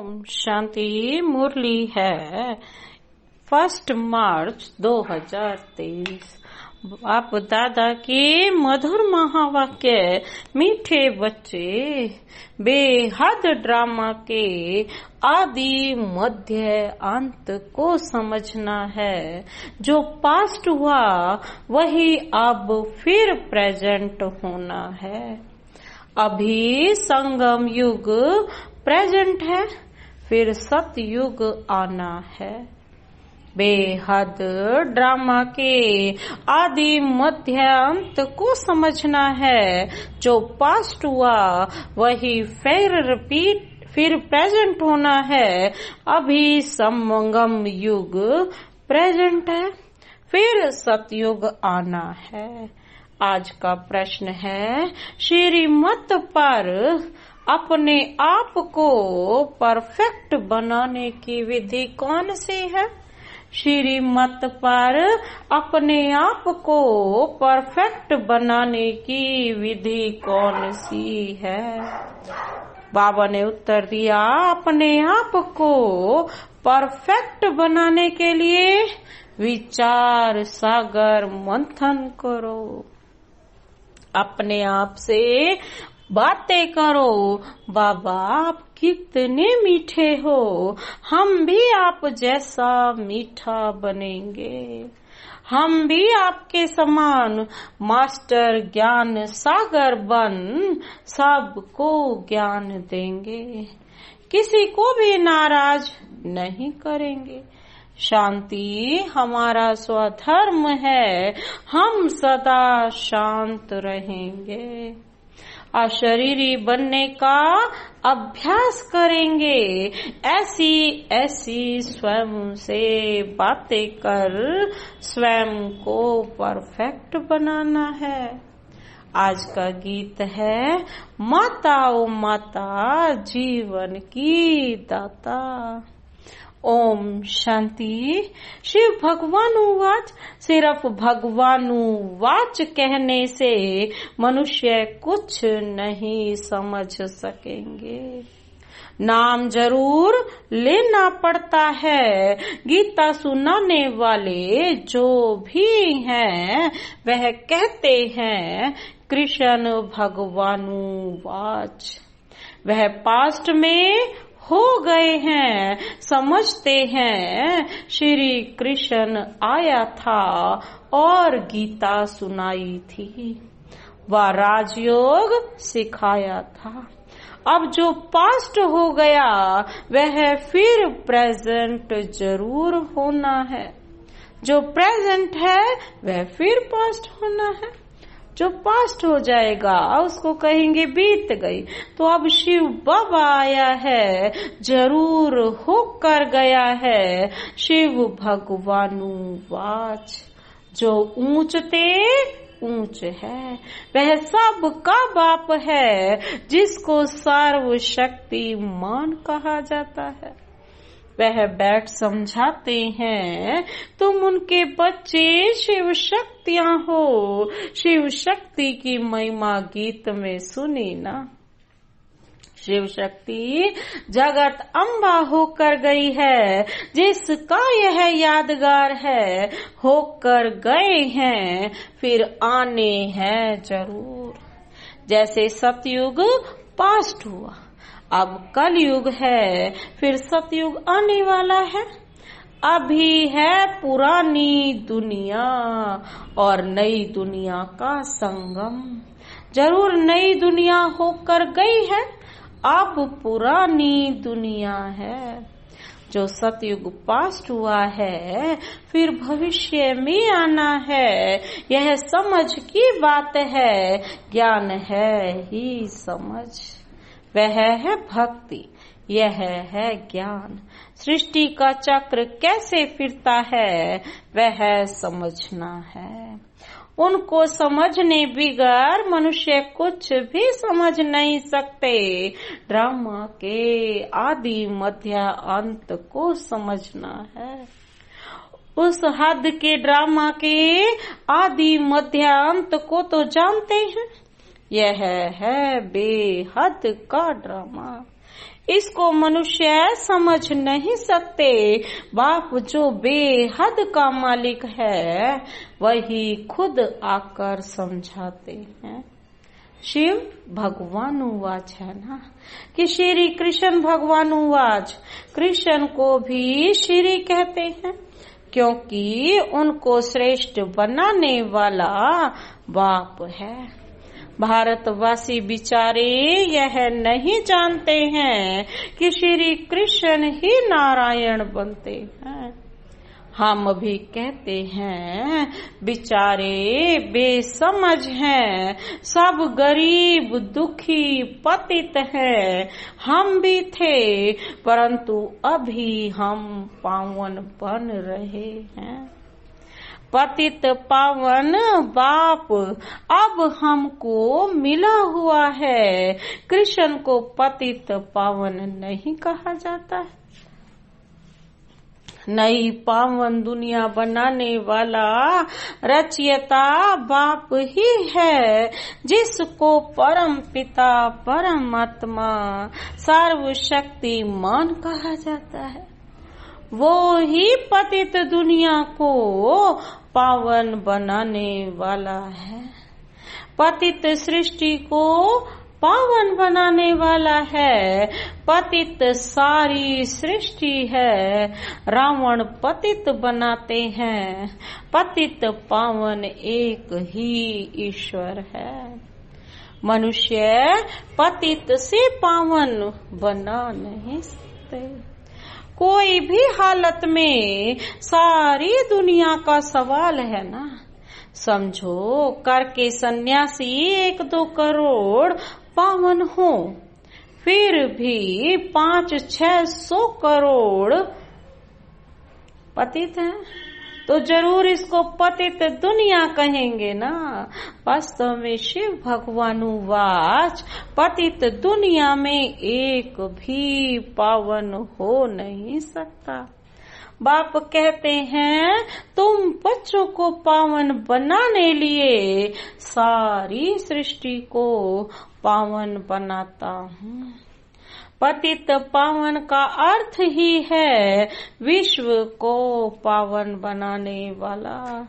ओम शांति। मुरली है 1 मार्च 2023। बाप दादा के मधुर महावाक्य। मीठे बच्चे, बेहद ड्रामा के आदि मध्य अंत को समझना है। जो पास्ट हुआ वही अब फिर प्रेजेंट होना है। अभी संगम युग प्रेजेंट है, फिर सतयुग आना है। बेहद ड्रामा के आदि मध्य अंत को समझना है। जो पास्ट हुआ वही फिर प्रेजेंट होना है। अभी संगम युग प्रेजेंट है, फिर सतयुग आना है। आज का प्रश्न है, श्रीमत पर अपने आप को परफेक्ट बनाने की विधि कौन सी है? श्रीमत पर अपने आप को परफेक्ट बनाने की विधि कौन सी है? बाबा ने उत्तर दिया, अपने आप को परफेक्ट बनाने के लिए विचार सागर मंथन करो। अपने आप से बातें करो, बाबा आप कितने मीठे हो, हम भी आप जैसा मीठा बनेंगे। हम भी आपके समान मास्टर ज्ञान सागर बन सबको ज्ञान देंगे। किसी को भी नाराज नहीं करेंगे। शांति हमारा स्वधर्म है, हम सदा शांत रहेंगे। अशरीरी बनने का अभ्यास करेंगे। ऐसी स्वयं से बातें कर स्वयं को परफेक्ट बनाना है। आज का गीत है, माता ओ माता जीवन की दाता। ओम शांति। शिव भगवानुवाच। सिर्फ भगवानुवाच कहने से मनुष्य कुछ नहीं समझ सकेंगे। नाम जरूर लेना पड़ता है। गीता सुनाने वाले जो भी हैं वह कहते हैं कृष्ण भगवानुवाच। वह पास्ट में हो गए हैं, समझते हैं श्री कृष्ण आया था और गीता सुनाई थी, वह राजयोग सिखाया था। अब जो पास्ट हो गया वह फिर प्रेजेंट जरूर होना है। जो प्रेजेंट है वह फिर पास्ट होना है। जो पास्ट हो जाएगा उसको कहेंगे बीत गई। तो अब शिव बाबा आया है, जरूर होकर गया है शिव भगवानुवाच। जो ऊंचते ऊंच है वह सबका बाप है, जिसको सर्वशक्तिमान कहा जाता है। वह बैठ समझाते हैं, तुम उनके बच्चे शिव शक्तियां हो। शिव शक्ति की महिमा गीत में सुनी ना। शिव शक्ति जगत अम्बा होकर गई है, जिसका यह यादगार है। होकर गए हैं फिर आने हैं जरूर। जैसे सतयुग पास्ट हुआ, अब कलयुग है, फिर सतयुग आने वाला है। अभी है पुरानी दुनिया और नई दुनिया का संगम। जरूर नई दुनिया होकर गई है, अब पुरानी दुनिया है। जो सतयुग पास्ट हुआ है फिर भविष्य में आना है। यह समझ की बात है, ज्ञान है ही समझ। वह है भक्ति, यह है ज्ञान। सृष्टि का चक्र कैसे फिरता है वह समझना है। उनको समझने बिगर मनुष्य कुछ भी समझ नहीं सकते। ड्रामा के आदि मध्य अंत को समझना है। उस हद के ड्रामा के आदि मध्य अंत को तो जानते हैं। यह है बेहद का ड्रामा। इसको मनुष्य समझ नहीं सकते। बाप जो बेहद का मालिक है वही खुद आकर समझाते हैं। शिव भगवानुवाच है ना कि श्री कृष्ण भगवानुवाच। कृष्ण को भी श्री कहते हैं क्योंकि उनको श्रेष्ठ बनाने वाला बाप है। भारतवासी बेचारे यह नहीं जानते हैं कि श्री कृष्ण ही नारायण बनते हैं। हम भी कहते हैं बेचारे बेसमझ हैं, सब गरीब दुखी पतित हैं। हम भी थे परंतु अभी हम पावन बन रहे हैं। पतित पावन बाप अब हमको मिला हुआ है। कृष्ण को पतित पावन नहीं कहा जाता है। नई पावन दुनिया बनाने वाला रचयिता बाप ही है, जिसको परम पिता परमात्मा सर्वशक्तिमान कहा जाता है। वो ही पतित दुनिया को पावन बनाने वाला है। पतित सृष्टि को पावन बनाने वाला है। पतित सारी सृष्टि है। रावण पतित बनाते हैं। पतित पावन एक ही ईश्वर है। मनुष्य पतित से पावन बना नहीं सकते। कोई भी हालत में सारी दुनिया का सवाल है ना। समझो करके सन्यासी 1-2 करोड़ पावन हो, फिर भी 500-600 करोड़ पतित हैं, तो जरूर इसको पतित दुनिया कहेंगे ना। वास्तव में शिव भगवानुवाच पतित दुनिया में एक भी पावन हो नहीं सकता। बाप कहते हैं तुम बच्चों को पावन बनाने लिए सारी सृष्टि को पावन बनाता हूँ। पतित पावन का अर्थ ही है विश्व को पावन बनाने वाला।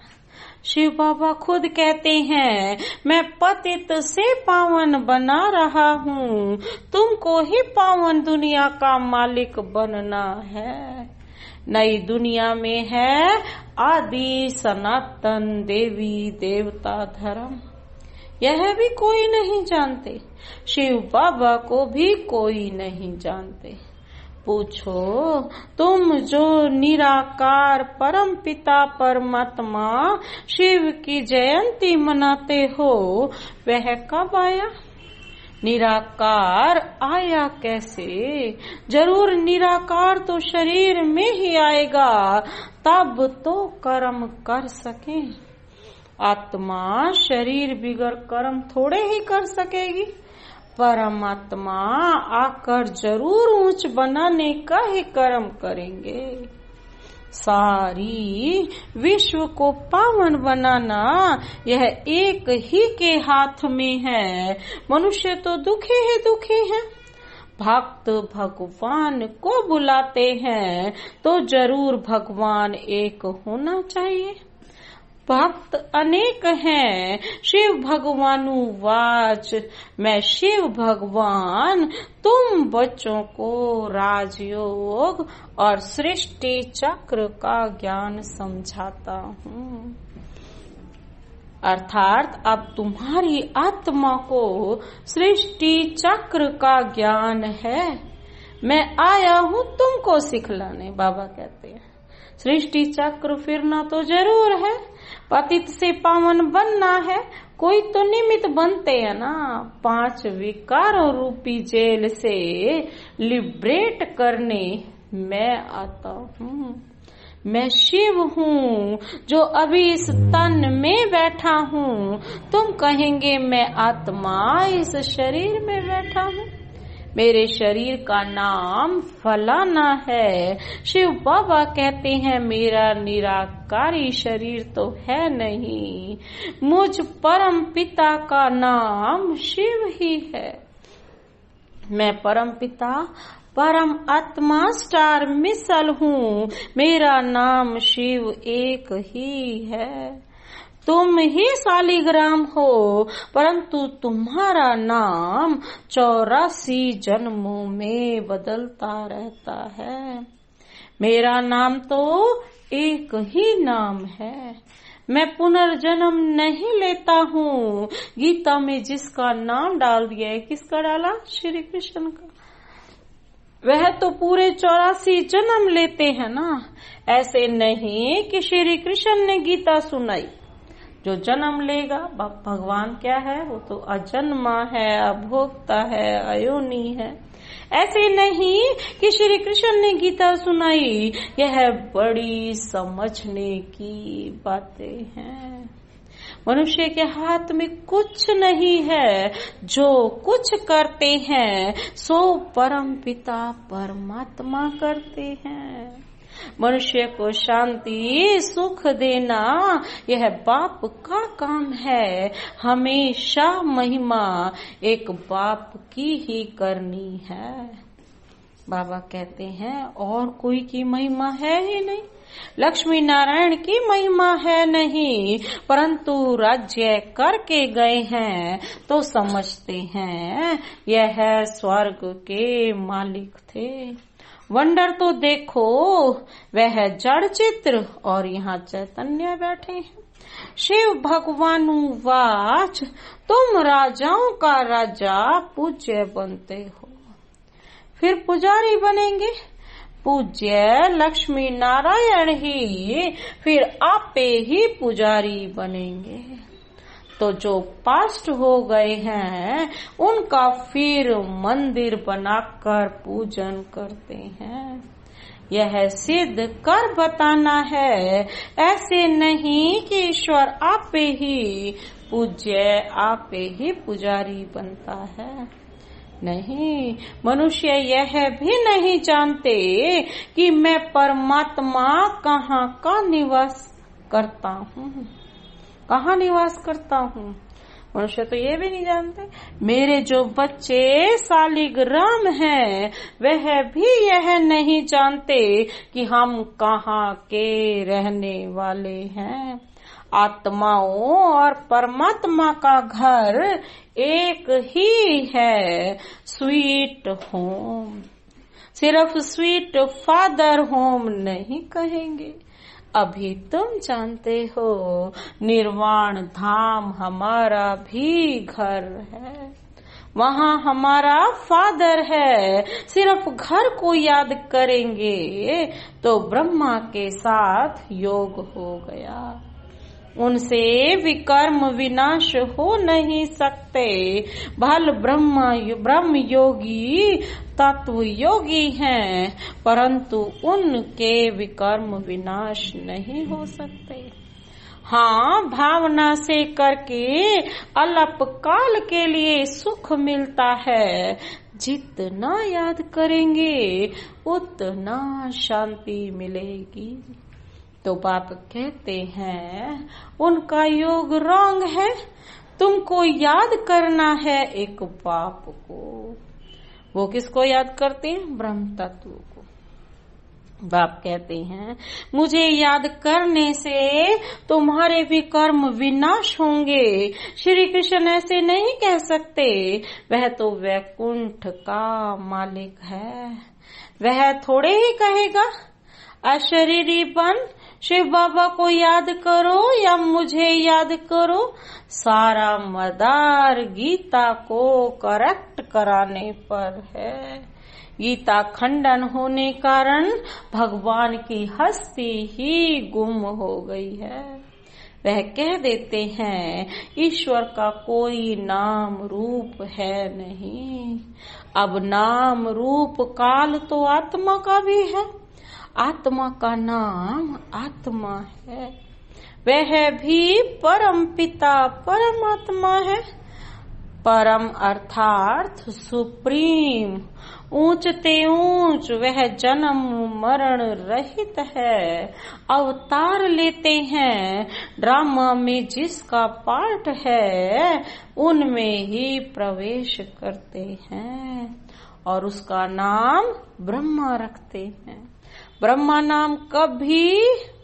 शिव बाबा खुद कहते हैं मैं पतित से पावन बना रहा हूँ, तुमको ही पावन दुनिया का मालिक बनना है। नई दुनिया में है आदि सनातन देवी देवता धर्म, यह भी कोई नहीं जानते। शिव बाबा को भी कोई नहीं जानते। पूछो तुम जो निराकार परम पिता परमात्मा शिव की जयंती मनाते हो वह कब आया? निराकार आया कैसे? जरूर निराकार तो शरीर में ही आएगा, तब तो कर्म कर सके। आत्मा शरीर बिगर कर्म थोड़े ही कर सकेगी। परमात्मा आकर जरूर ऊंच बनाने का ही कर्म करेंगे। सारी विश्व को पावन बनाना यह एक ही के हाथ में है। मनुष्य तो दुखी ही दुखी है। भक्त भगवान को बुलाते हैं तो जरूर भगवान एक होना चाहिए। भक्त अनेक हैं, शिव भगवानुवाच मैं शिव भगवान तुम बच्चों को राजयोग और सृष्टि चक्र का ज्ञान समझाता हूँ। अर्थात अब तुम्हारी आत्मा को सृष्टि चक्र का ज्ञान है। मैं आया हूँ तुमको सिखलाने। बाबा कहते हैं सृष्टि चक्र फिरना तो जरूर है, पतित से पावन बनना है। कोई तो निमित्त बनते हैं ना। 5 विकारों रूपी जेल से लिबरेट करने मैं आता हूँ। मैं शिव हूँ जो अभी इस तन में बैठा हूँ। तुम कहेंगे मैं आत्मा इस शरीर में बैठा हूँ। मेरे शरीर का नाम फलाना है। शिव बाबा कहते हैं मेरा निराकारी शरीर तो है नहीं, मुझ परम पिता का नाम शिव ही है। मैं परम पिता परम आत्मा स्टार मिसल हूँ, मेरा नाम शिव एक ही है। तुम ही शालिग्राम हो, परंतु तुम्हारा नाम 84 जन्मों में बदलता रहता है। मेरा नाम तो एक ही नाम है, मैं पुनर्जन्म नहीं लेता हूँ। गीता में जिसका नाम डाल दिया है, किसका डाला? श्री कृष्ण का। वह तो पूरे 84 जन्म लेते हैं ना। ऐसे नहीं कि श्री कृष्ण ने गीता सुनाई। जो जन्म लेगा भगवान क्या है? वो तो अजन्मा है, अभोक्ता है, अयोनी है। ऐसे नहीं कि श्री कृष्ण ने गीता सुनाई। यह बड़ी समझने की बातें हैं। मनुष्य के हाथ में कुछ नहीं है, जो कुछ करते हैं सो परम पिता परमात्मा करते हैं। मनुष्य को शांति सुख देना यह बाप का काम है। हमेशा महिमा एक बाप की ही करनी है। बाबा कहते हैं और कोई की महिमा है ही नहीं, लक्ष्मी नारायण की महिमा है नहीं, परंतु राज्य करके गए हैं तो समझते हैं यह स्वर्ग के मालिक थे। वंडर तो देखो, वह जड़ चित्र और यहाँ चैतन्य बैठे हैं। शिव भगवान वाच, तुम राजाओं का राजा पूज्य बनते हो। फिर पुजारी बनेंगे, पूज्य लक्ष्मी नारायण ही फिर आपे ही पुजारी बनेंगे। तो जो पास्ट हो गए हैं उनका फिर मंदिर बनाकर पूजन करते हैं। यह सिद्ध कर बताना है, ऐसे नहीं कि ईश्वर आपे ही पूज्य आपे ही पुजारी बनता है। नहीं, मनुष्य यह भी नहीं जानते कि मैं परमात्मा कहाँ का निवास करता हूँ, कहाँ निवास करता हूँ। मनुष्य तो ये भी नहीं जानते। मेरे जो बच्चे शालिग्राम हैं वह भी यह नहीं जानते कि हम कहाँ के रहने वाले हैं। आत्माओं और परमात्मा का घर एक ही है, स्वीट होम। सिर्फ स्वीट फादर होम नहीं कहेंगे। अभी तुम जानते हो निर्वाण धाम हमारा भी घर है, वहाँ हमारा फादर है। सिर्फ घर को याद करेंगे तो ब्रह्मा के साथ योग हो गया। उनसे विकर्म विनाश हो नहीं सकते। भल ब्रह्म योगी तत्व योगी हैं, परंतु उनके विकर्म विनाश नहीं हो सकते। हाँ, भावना से करके अल्प काल के लिए सुख मिलता है। जितना याद करेंगे उतना शांति मिलेगी। तो बाप कहते हैं उनका योग रॉन्ग है। तुमको याद करना है एक बाप को। वो किसको याद करते हैं? ब्रह्म तत्व को। बाप कहते हैं मुझे याद करने से तुम्हारे भी कर्म विनाश होंगे। श्री कृष्ण ऐसे नहीं कह सकते, वह तो वैकुंठ का मालिक है। वह थोड़े ही कहेगा अशरीरी बन शिव बाबा को याद करो या मुझे याद करो। सारा मदार गीता को करेक्ट कराने पर है। गीता खंडन होने कारण भगवान की हस्ती ही गुम हो गई है। वह कह देते हैं ईश्वर का कोई नाम रूप है नहीं। अब नाम रूप काल तो आत्मा का भी है। आत्मा का नाम आत्मा है, वह भी परम पिता परमात्मा है। परम अर्थात सुप्रीम, ऊंचते ऊंच वह जन्म मरण रहित है। अवतार लेते हैं, ड्रामा में जिसका पार्ट है उनमें ही प्रवेश करते हैं। और उसका नाम ब्रह्मा रखते हैं। ब्रह्मा नाम कभी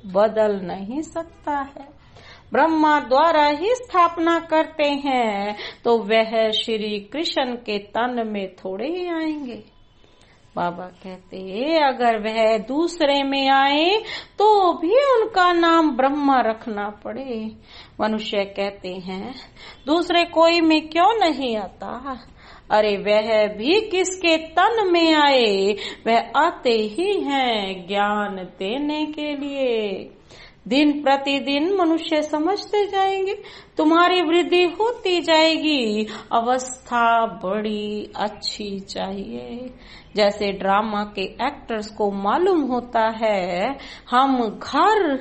बदल नहीं सकता है। ब्रह्मा द्वारा ही स्थापना करते हैं, तो वह श्री कृष्ण के तन में थोड़े ही आएंगे। बाबा कहते अगर वह दूसरे में आए तो भी उनका नाम ब्रह्मा रखना पड़े। मनुष्य कहते हैं दूसरे कोई में क्यों नहीं आता। अरे वह भी किसके तन में आए, वह आते ही हैं ज्ञान देने के लिए। दिन प्रतिदिन मनुष्य समझते जाएंगे, तुम्हारी वृद्धि होती जाएगी। अवस्था बड़ी अच्छी चाहिए। जैसे ड्रामा के एक्टर्स को मालूम होता है हम घर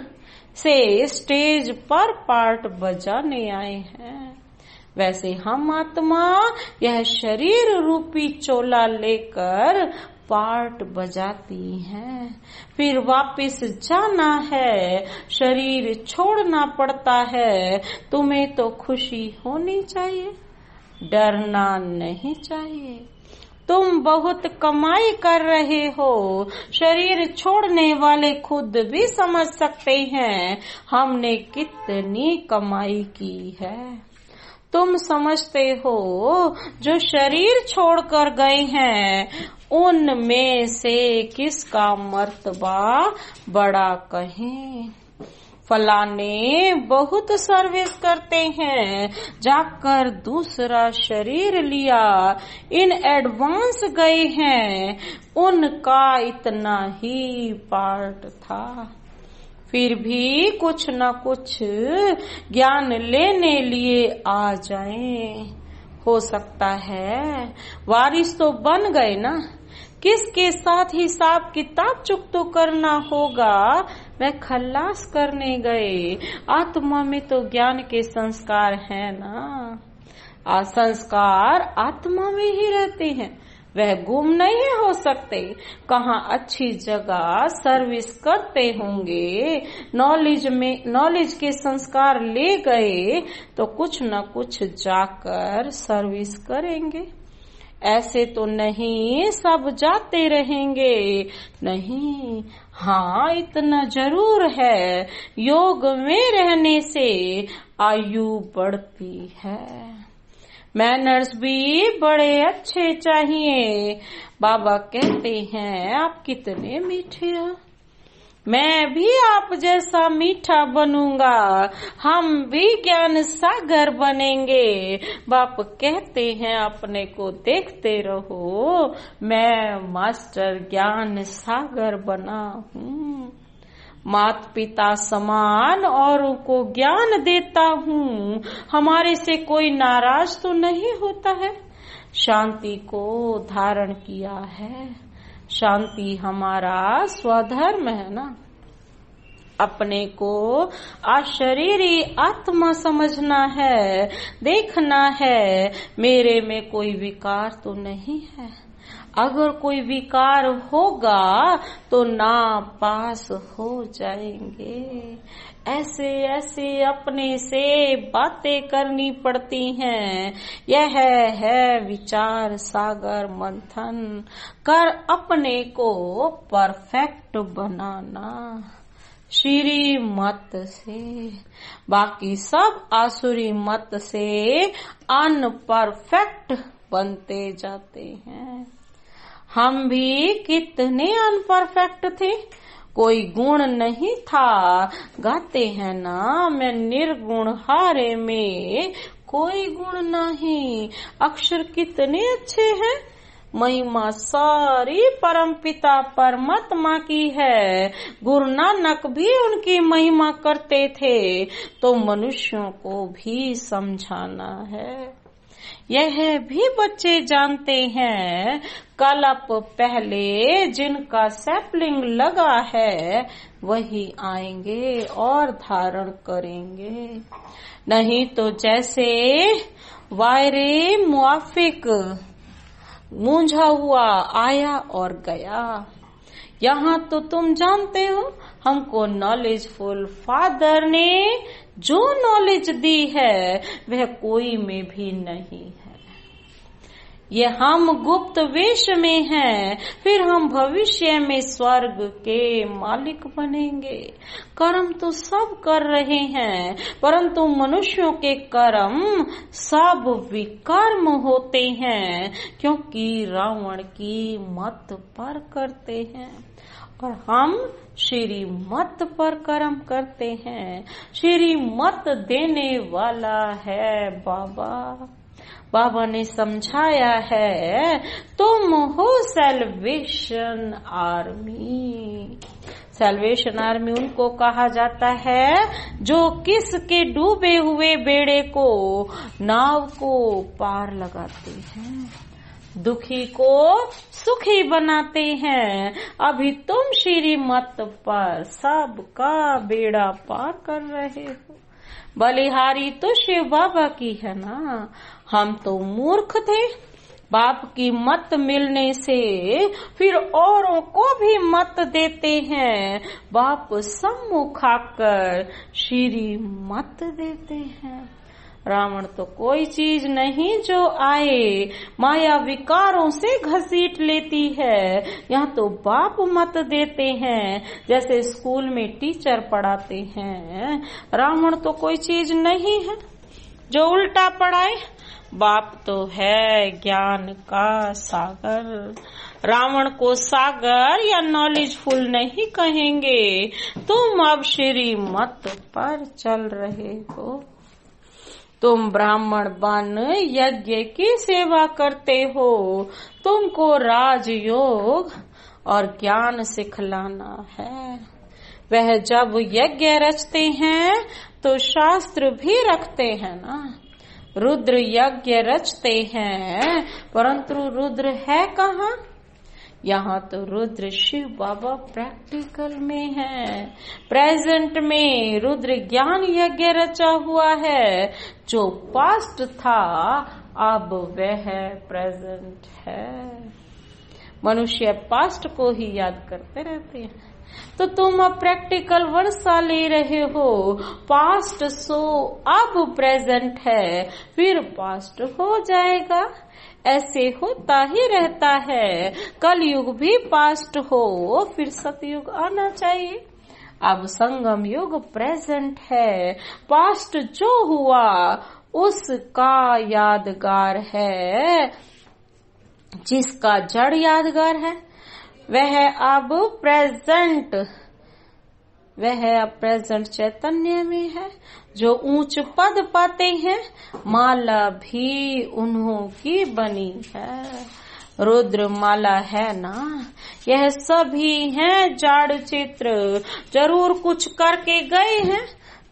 से स्टेज पर पार्ट बजाने आए हैं, वैसे हम आत्मा यह शरीर रूपी चोला लेकर पार्ट बजाती हैं। फिर वापस जाना है, शरीर छोड़ना पड़ता है। तुम्हें तो खुशी होनी चाहिए, डरना नहीं चाहिए। तुम बहुत कमाई कर रहे हो, शरीर छोड़ने वाले खुद भी समझ सकते हैं हमने कितनी कमाई की है। तुम समझते हो जो शरीर छोड़कर गए हैं उनमें से किसका मर्तबा बड़ा कहें। फलाने बहुत सर्विस करते हैं, जाकर दूसरा शरीर लिया, इन एडवांस गए हैं, उनका इतना ही पार्ट था। फिर भी कुछ न कुछ ज्ञान लेने लिए आ जाएं। हो सकता है वारिस तो बन गए ना, किसके साथ हिसाब किताब चुकतो करना होगा, वह खल्लास करने गए। आत्मा में तो ज्ञान के संस्कार हैं ना, संस्कार आत्मा में ही रहते हैं, वह गुम नहीं हो सकते। कहाँ अच्छी जगह सर्विस करते होंगे, नॉलेज के संस्कार ले गए तो कुछ न कुछ जाकर सर्विस करेंगे। ऐसे तो नहीं सब जाते रहेंगे, नहीं। हाँ इतना जरूर है, योग में रहने से आयु बढ़ती है। मैनर्स भी बड़े अच्छे चाहिए। बाबा कहते हैं आप कितने मीठे हो, मैं भी आप जैसा मीठा बनूंगा, हम भी ज्ञान सागर बनेंगे। बाप कहते हैं अपने को देखते रहो, मैं मास्टर ज्ञान सागर बना हूँ। माता पिता समान औरों को ज्ञान देता हूँ, हमारे से कोई नाराज तो नहीं होता है। शांति को धारण किया है, शांति हमारा स्वधर्म है ना। अपने को अशरीरी आत्मा समझना है, देखना है मेरे में कोई विकार तो नहीं है। अगर कोई विकार होगा तो नापास हो जाएंगे। ऐसे ऐसे अपने से बातें करनी पड़ती हैं। यह है विचार सागर मंथन कर अपने को परफेक्ट बनाना श्री मत से। बाकी सब आसुरी मत से अनपरफेक्ट बनते जाते हैं। हम भी कितने अनपरफेक्ट थे, कोई गुण नहीं था। गाते हैं ना मैं निर्गुण हारे में कोई गुण नहीं। अक्षर कितने अच्छे हैं, महिमा सारी परमपिता परमात्मा की है। गुरु नानक भी उनकी महिमा करते थे, तो मनुष्यों को भी समझाना है। यह भी बच्चे जानते हैं, कल्प पहले जिनका सैपलिंग लगा है वही आएंगे और धारण करेंगे। नहीं तो जैसे वायरे मुआफिक मूंझा हुआ आया और गया। यहाँ तो तुम जानते हो हमको नॉलेजफुल फादर ने जो नॉलेज दी है वह कोई में भी नहीं है। ये हम गुप्त वेश में हैं, फिर हम भविष्य में स्वर्ग के मालिक बनेंगे। कर्म तो सब कर रहे हैं, परंतु मनुष्यों के कर्म सब विकर्म होते हैं, क्योंकि रावण की मत पर करते हैं। और हम श्री मत पर कर्म करते हैं। श्री मत देने वाला है बाबा। बाबा ने समझाया है, तुम हो सैल्वेशन आर्मी। सैल्वेशन आर्मी उनको कहा जाता है जो किसके डूबे हुए बेड़े को, नाव को पार लगाते हैं, दुखी को सुखी बनाते हैं। अभी तुम श्री मत पर सबका बेड़ा पार कर रहे हो। बलिहारी तो शिव बाबा की है ना, हम तो मूर्ख थे। बाप की मत मिलने से फिर औरों को भी मत देते हैं। बाप सम्मुख आकर श्री मत देते हैं। रावण तो कोई चीज नहीं जो आए माया विकारों से घसीट लेती है। यहाँ तो बाप मत देते हैं, जैसे स्कूल में टीचर पढ़ाते हैं। रावण तो कोई चीज नहीं है जो उल्टा पढ़ाए। बाप तो है ज्ञान का सागर। रावण को सागर या नॉलेजफुल नहीं कहेंगे। तुम अब श्री मत पर चल रहे हो। तुम ब्राह्मण बन यज्ञ की सेवा करते हो। तुमको राजयोग और ज्ञान सिखलाना है। वह जब यज्ञ रचते हैं तो शास्त्र भी रखते हैं ना। रुद्र यज्ञ रचते हैं, परंतु रुद्र है कहाँ? यहाँ तो रुद्र शिव बाबा प्रैक्टिकल में है। प्रेजेंट में रुद्र ज्ञान यज्ञ रचा हुआ है। जो पास्ट था अब वह प्रेजेंट है। मनुष्य पास्ट को ही याद करते रहते हैं। तो तुम अब प्रैक्टिकल वर्षा ले रहे हो। पास्ट सो अब प्रेजेंट है, फिर पास्ट हो जाएगा। ऐसे होता ही रहता है। कलयुग भी पास्ट हो, फिर सतयुग आना चाहिए। अब संगम युग प्रेजेंट है। पास्ट जो हुआ उसका यादगार है। जिसका जड़ यादगार है वह अब प्रेजेंट चैतन्य में है। जो ऊंच पद पाते हैं माला भी उन्हों की बनी है। रुद्र माला है ना। यह सभी हैं जाड़ चित्र, जरूर कुछ करके गए हैं,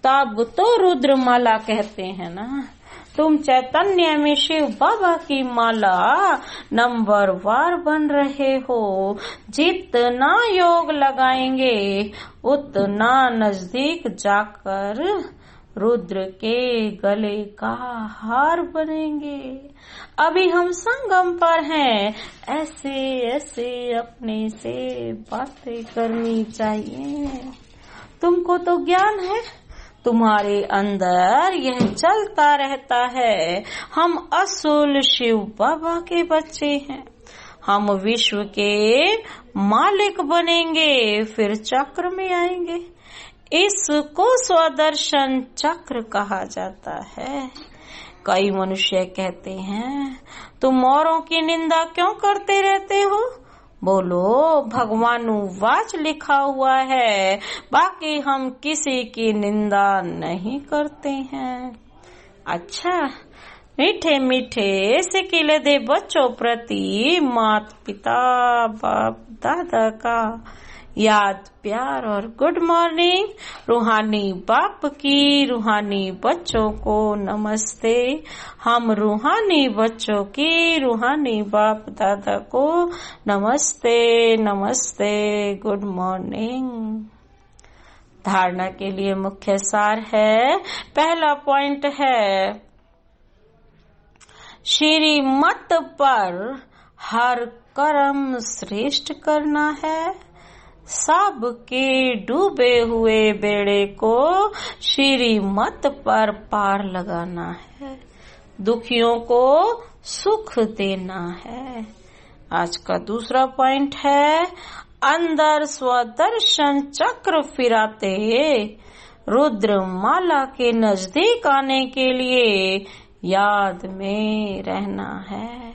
तब तो रुद्र माला कहते हैं ना। तुम चैतन्य में शिव बाबा की माला नंबर वार बन रहे हो। जितना योग लगाएंगे उतना नजदीक जाकर रुद्र के गले का हार बनेंगे। अभी हम संगम पर हैं। ऐसे ऐसे अपने से बातें करनी चाहिए। तुमको तो ज्ञान है, तुम्हारे अंदर यह चलता रहता है। हम असुल शिव बाबा के बच्चे हैं। हम विश्व के मालिक बनेंगे, फिर चक्र में आएंगे। इसको स्वदर्शन चक्र कहा जाता है। कई मनुष्य कहते हैं, तुम औरों की निंदा क्यों करते रहते हो? बोलो, भगवानु वाच लिखा हुआ है, बाकी हम किसी की निंदा नहीं करते हैं। अच्छा, मीठे मीठे सिकिले दे बच्चों प्रति माता पिता बाप दादा का याद प्यार और गुड मॉर्निंग। रूहानी बाप की रूहानी बच्चों को नमस्ते। हम रूहानी बच्चों की रूहानी बाप दादा को नमस्ते नमस्ते, गुड मॉर्निंग। धारणा के लिए मुख्य सार है। पहला पॉइंट है, श्री मत पर हर कर्म श्रेष्ठ करना है। सबके डूबे हुए बेड़े को श्री मत पर पार लगाना है। दुखियों को सुख देना है। आज का दूसरा पॉइंट है, अंदर स्वदर्शन चक्र फिराते रुद्र माला के नजदीक आने के लिए याद में रहना है।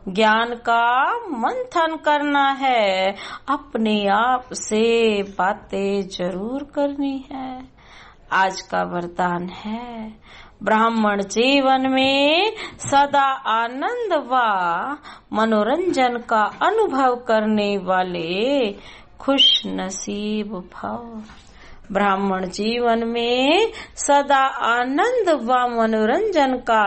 ज्ञान का मंथन करना है, अपने आप से बातें जरूर करनी है। आज का वरदान है, ब्राह्मण जीवन में सदा आनंद व मनोरंजन का अनुभव करने वाले खुश नसीब भव। ब्राह्मण जीवन में सदा आनंद व मनोरंजन का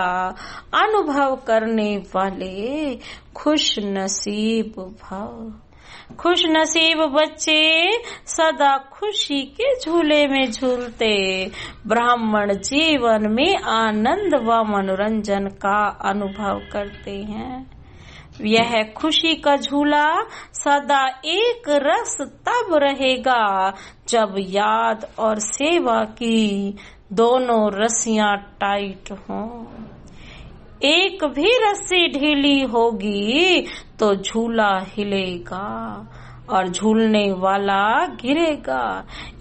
अनुभव करने वाले खुश नसीब भव। खुश नसीब बच्चे सदा खुशी के झूले में झूलते ब्राह्मण जीवन में आनंद व मनोरंजन का अनुभव करते हैं। यह खुशी का झूला सदा एक रस तब रहेगा जब याद और सेवा की दोनों रस्सियां टाइट हों। एक भी रस्सी ढीली होगी तो झूला हिलेगा और झूलने वाला गिरेगा।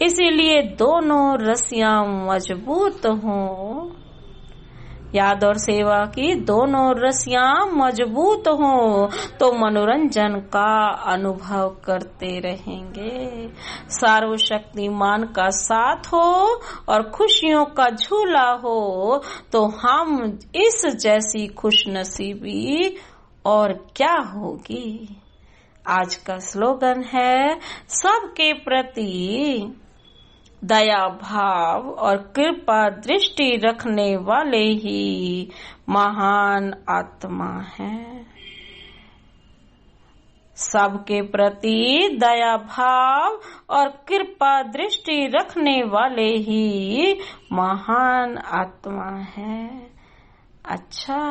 इसीलिए दोनों रस्सियां मजबूत हों। याद और सेवा की दोनों रस्सियां मजबूत हों तो मनोरंजन का अनुभव करते रहेंगे। सर्वशक्तिमान का साथ हो और खुशियों का झूला हो तो हम इस जैसी खुशनसीबी और क्या होगी। आज का स्लोगन है, सबके प्रति दया भाव और कृपा दृष्टि रखने वाले ही महान आत्मा हैं। सबके प्रति दया भाव और कृपा दृष्टि रखने वाले ही महान आत्मा हैं। अच्छा,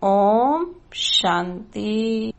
ओम शांति।